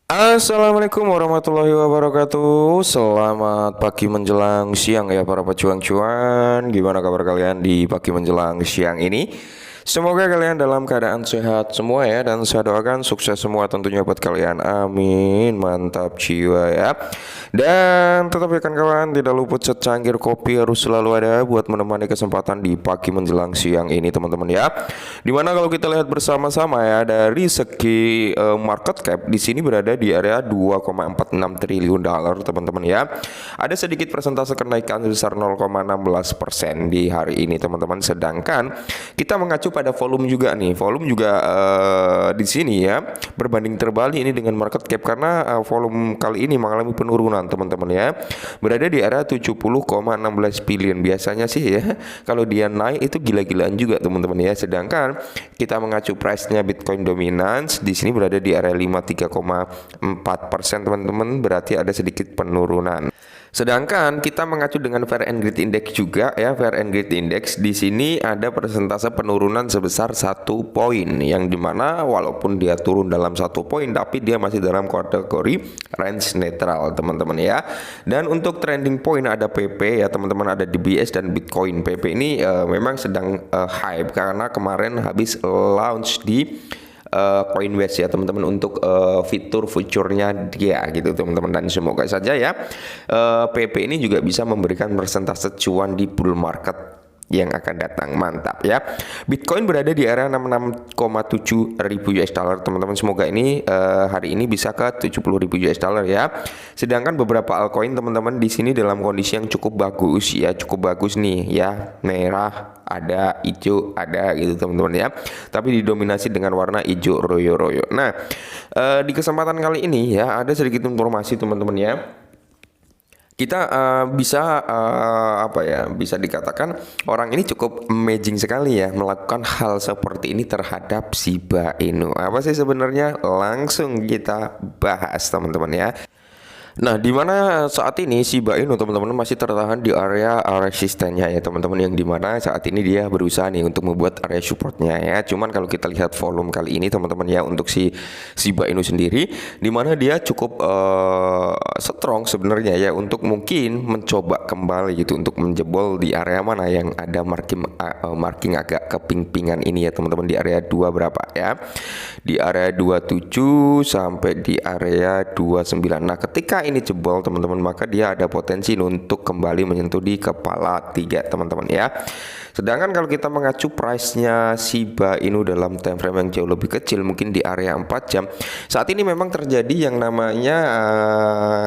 Assalamualaikum warahmatullahi wabarakatuh. Selamat pagi menjelang siang ya para pejuang cuan. Gimana kabar kalian di pagi menjelang siang ini? Semoga kalian dalam keadaan sehat semua ya. Dan saya doakan sukses semua tentunya buat kalian. Amin. Mantap jiwa ya. Dan tetap ya kawan, tidak luput secangkir kopi harus selalu ada buat menemani kesempatan di pagi menjelang siang ini teman-teman ya. Dimana kalau kita lihat bersama-sama ya, dari segi market cap di sini berada di area 2,46 triliun dolar teman-teman ya. Ada sedikit persentase kenaikan sebesar 0,16% di hari ini teman-teman. Sedangkan kita mengacu pada volume juga nih. Volume juga di sini ya berbanding terbalik ini dengan market cap karena volume kali ini mengalami penurunan teman-teman ya. Berada di area 70,16 billion. Biasanya sih ya kalau dia naik itu gila-gilaan juga teman-teman ya. Sedangkan kita mengacu price-nya Bitcoin dominance di sini berada di area 53,4% teman-teman, berarti ada sedikit penurunan. Sedangkan kita mengacu dengan Fair and Greed Index juga ya, Fair and Greed Index di sini ada persentase penurunan sebesar 1 poin, yang dimana walaupun dia turun dalam 1 poin tapi dia masih dalam kategori range netral teman-teman ya. Dan untuk trending point ada PP ya teman-teman, ada DBS dan Bitcoin. PP ini memang sedang hype karena kemarin habis launch di Coinbase ya teman-teman untuk fitur future-nya dia gitu teman-teman. Dan semoga saja ya PP ini juga bisa memberikan persentase cuan di bull market yang akan datang. Mantap ya. Bitcoin berada di area 66,7 ribu US dollar teman-teman. Semoga ini hari ini bisa ke 70 ribu US dollar ya. Sedangkan beberapa altcoin teman-teman di sini dalam kondisi yang cukup bagus ya, cukup bagus nih ya. Merah ada, hijau ada gitu teman-teman ya. Tapi didominasi dengan warna hijau royo-royo. Nah, di kesempatan kali ini ya ada sedikit informasi teman-teman ya. Kita bisa dikatakan orang ini cukup amazing sekali ya melakukan hal seperti ini terhadap Shiba Inu. Apa sih sebenarnya? Langsung kita bahas teman-teman ya. Nah, di mana saat ini Shiba Inu teman-teman masih tertahan di area resistennya ya teman-teman, yang dimana saat ini dia berusaha nih untuk membuat area supportnya ya. Cuman kalau kita lihat volume kali ini teman-teman ya untuk si Shiba Inu sendiri, di mana dia cukup strong sebenarnya ya untuk mungkin mencoba kembali gitu untuk menjebol di area mana yang ada marking agak keping-pingan ini ya teman-teman, di area 2 berapa ya, di area 27 sampai di area 29. Nah, ketika ini jebol teman-teman, maka dia ada potensi untuk kembali menyentuh di kepala 3 teman-teman ya. Sedangkan kalau kita mengacu price-nya Shiba Inu dalam time frame yang jauh lebih kecil, mungkin di area 4 jam, saat ini memang terjadi yang namanya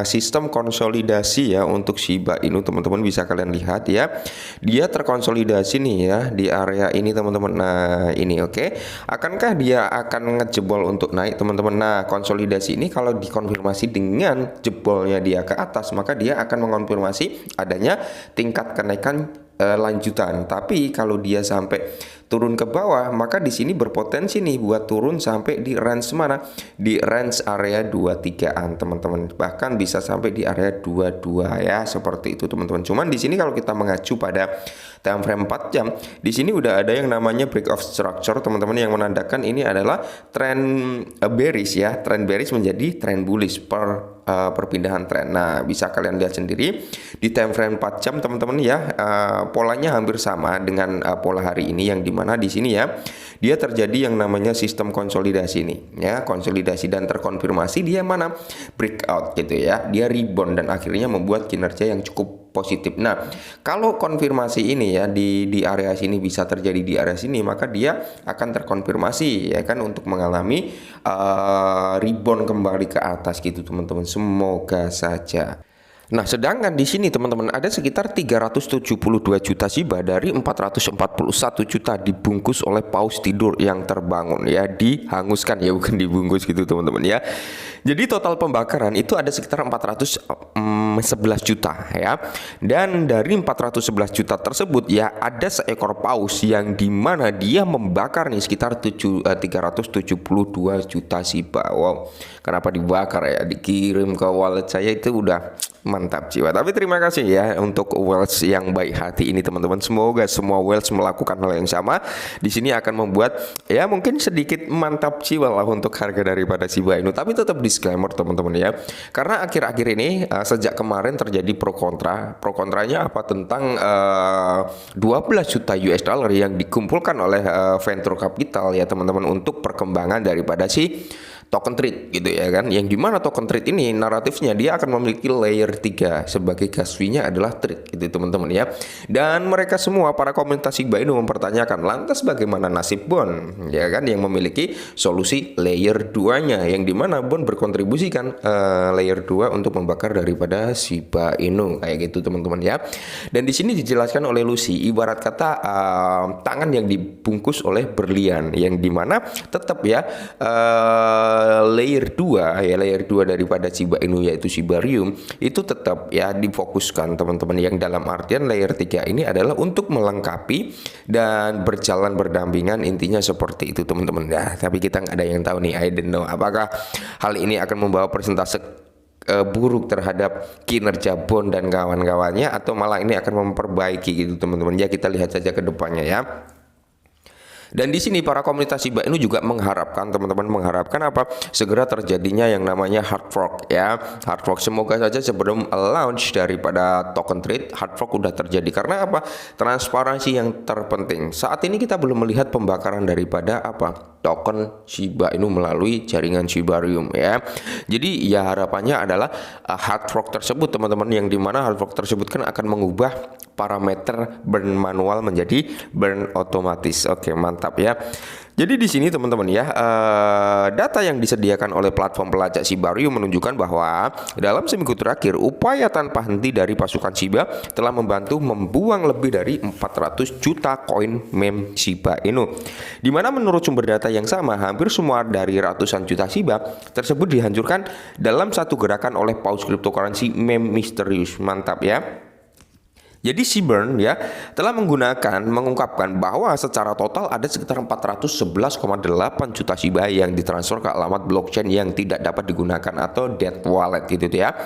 sistem konsolidasi ya untuk Shiba Inu teman-teman. Bisa kalian lihat ya, dia terkonsolidasi nih ya di area ini teman-teman. Nah ini oke. Akankah dia akan ngejebol untuk naik teman-teman? Nah, konsolidasi ini kalau dikonfirmasi dengan jebolnya dia ke atas, maka dia akan mengonfirmasi adanya tingkat kenaikan lanjutan. Tapi kalau dia sampai turun ke bawah, maka di sini berpotensi nih buat turun sampai di range mana? Di range area 23-an teman-teman. Bahkan bisa sampai di area 22 ya, seperti itu teman-teman. Cuman di sini kalau kita mengacu pada time frame 4 jam, di sini udah ada yang namanya break of structure teman-teman, yang menandakan ini adalah trend bearish ya. Trend bearish menjadi trend bullish perpindahan tren. Nah, bisa kalian lihat sendiri di time frame 4 jam teman-teman ya, polanya hampir sama dengan pola hari ini, yang dimana di sini ya dia terjadi yang namanya sistem konsolidasi nih ya, konsolidasi dan terkonfirmasi dia mana breakout gitu ya, dia rebound dan akhirnya membuat kinerja yang cukup positif. Nah, kalau konfirmasi ini ya di area sini bisa terjadi di area sini, maka dia akan terkonfirmasi ya kan untuk mengalami rebound kembali ke atas gitu teman-teman. Semoga saja. Nah, sedangkan di sini teman-teman ada sekitar 372 juta Shiba dari 441 juta dibungkus oleh paus tidur yang terbangun ya, dihanguskan ya, bukan dibungkus gitu teman-teman ya. Jadi total pembakaran itu ada sekitar 411 juta ya. Dan dari 411 juta tersebut ya ada seekor paus yang dimana dia membakar nih sekitar 372 juta Shiba. Wow, kenapa dibakar ya? Dikirim ke wallet saya itu udah mantap jiwa. Tapi terima kasih ya untuk whales yang baik hati ini teman-teman. Semoga semua whales melakukan hal yang sama. Di sini akan membuat ya mungkin sedikit mantap jiwa lah untuk harga daripada Shiba Inu. Tapi tetap disclaimer teman-teman ya. Karena akhir-akhir ini sejak kemarin terjadi pro kontra. Pro kontranya apa tentang 12 juta US dollar yang dikumpulkan oleh venture capital ya teman-teman untuk perkembangan daripada si token trade gitu ya kan, yang dimana token trade ini naratifnya dia akan memiliki layer 3 sebagai gas fee-nya adalah trade gitu teman-teman ya. Dan mereka semua para komunitas Shiba Inu mempertanyakan lantas bagaimana nasib Bond ya kan yang memiliki solusi layer 2-nya, yang dimana Bond berkontribusi kan layer 2 untuk membakar daripada Shiba Inu kayak gitu teman-teman ya. Dan di sini dijelaskan oleh Lucy ibarat kata tangan yang dibungkus oleh berlian, yang dimana tetap ya layer 2 ya, layer 2 daripada Shiba Inu yaitu Shibarium itu tetap ya difokuskan teman-teman, yang dalam artian layer 3 ini adalah untuk melengkapi dan berjalan berdampingan, intinya seperti itu teman-teman ya. Tapi kita nggak ada yang tahu nih, I don't know apakah hal ini akan membawa persentase buruk terhadap kinerja Bond dan kawan-kawannya atau malah ini akan memperbaiki gitu teman-teman ya. Kita lihat saja ke depannya ya. Dan di sini para komunitas Shiba Inu juga mengharapkan teman-teman, mengharapkan apa? Segera terjadinya yang namanya hard fork ya. Hard fork semoga saja sebelum launch daripada token trade hard fork udah terjadi. Karena apa? Transparansi yang terpenting. Saat ini kita belum melihat pembakaran daripada apa? Token Shiba Inu melalui jaringan Shibarium ya. Jadi ya harapannya adalah hard fork tersebut teman-teman, yang dimana hard fork tersebut kan akan mengubah parameter burn manual menjadi burn otomatis. Oke, mantap ya. Jadi di sini teman-teman ya, data yang disediakan oleh platform pelacak Shibarium menunjukkan bahwa dalam seminggu terakhir upaya tanpa henti dari pasukan Shiba telah membantu membuang lebih dari 400 juta koin meme Shiba Inu. Dimana menurut sumber data yang sama, hampir semua dari ratusan juta Shiba tersebut dihancurkan dalam satu gerakan oleh paus cryptocurrency meme misterius. Mantap ya. Jadi Seaburn ya telah mengungkapkan bahwa secara total ada sekitar 411,8 juta Shiba yang ditransfer ke alamat blockchain yang tidak dapat digunakan atau dead wallet gitu ya.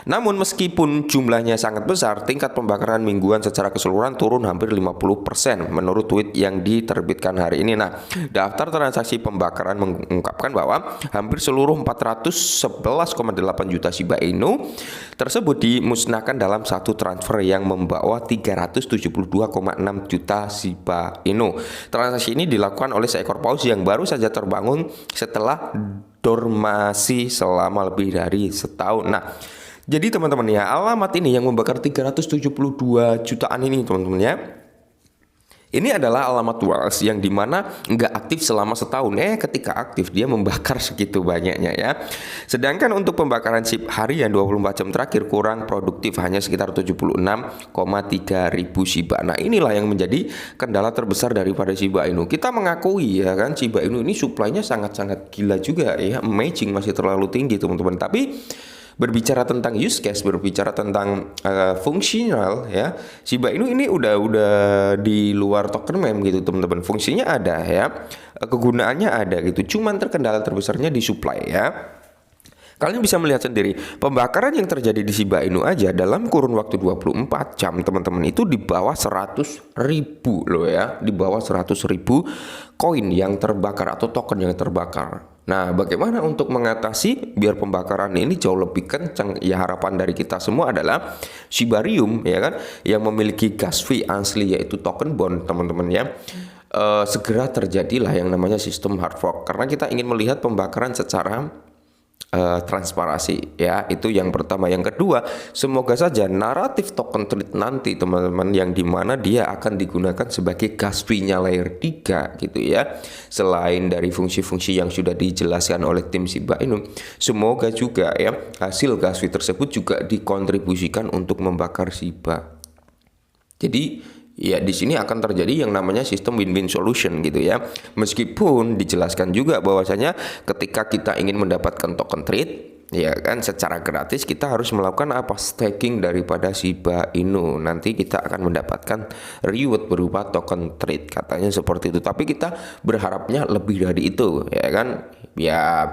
Namun meskipun jumlahnya sangat besar, tingkat pembakaran mingguan secara keseluruhan turun hampir 50% menurut tweet yang diterbitkan hari ini. Nah, daftar transaksi pembakaran mengungkapkan bahwa hampir seluruh 411,8 juta Shiba Inu tersebut dimusnahkan dalam satu transfer yang membawa 372,6 juta Shiba Inu. Transaksi ini dilakukan oleh seekor paus yang baru saja terbangun setelah dormasi selama lebih dari setahun. Nah, jadi teman-teman ya, alamat ini yang membakar 372 jutaan ini teman-teman ya. Ini adalah alamat whales yang dimana nggak aktif selama setahun. Ketika aktif dia membakar segitu banyaknya ya. Sedangkan untuk pembakaran chip harian 24 jam terakhir kurang produktif, hanya sekitar 76,3 ribu Shiba. Nah inilah yang menjadi kendala terbesar daripada Shiba Inu. Kita mengakui ya kan, Shiba Inu ini supply-nya sangat-sangat gila juga ya. Amazing, masih terlalu tinggi teman-teman. Tapi berbicara tentang use case, berbicara tentang fungsional ya, Shiba Inu ini udah di luar token meme gitu teman-teman. Fungsinya ada ya, kegunaannya ada gitu, cuman terkendala terbesarnya di supply ya. Kalian bisa melihat sendiri, pembakaran yang terjadi di Shiba Inu aja dalam kurun waktu 24 jam teman-teman itu di bawah 100 ribu loh ya, di bawah 100 ribu koin yang terbakar atau token yang terbakar. Nah, bagaimana untuk mengatasi biar pembakaran ini jauh lebih kencang? Ya harapan dari kita semua adalah Shibarium ya kan, yang memiliki gas fee asli yaitu token bond teman-teman ya. Segera terjadilah yang namanya sistem hard fork, karena kita ingin melihat pembakaran secara transparansi ya, itu yang pertama. Yang kedua, semoga saja naratif token trade nanti teman-teman yang dimana dia akan digunakan sebagai gas fee-nya layer 3 gitu ya, selain dari fungsi-fungsi yang sudah dijelaskan oleh tim Shiba Inu, semoga juga ya hasil gas fee tersebut juga dikontribusikan untuk membakar Shiba. Jadi ya di sini akan terjadi yang namanya sistem win-win solution gitu ya. Meskipun dijelaskan juga bahwasanya ketika kita ingin mendapatkan token trade ya kan secara gratis, kita harus melakukan apa? Staking daripada Shiba Inu. Nanti kita akan mendapatkan reward berupa token trade katanya seperti itu. Tapi kita berharapnya lebih dari itu ya kan. Ya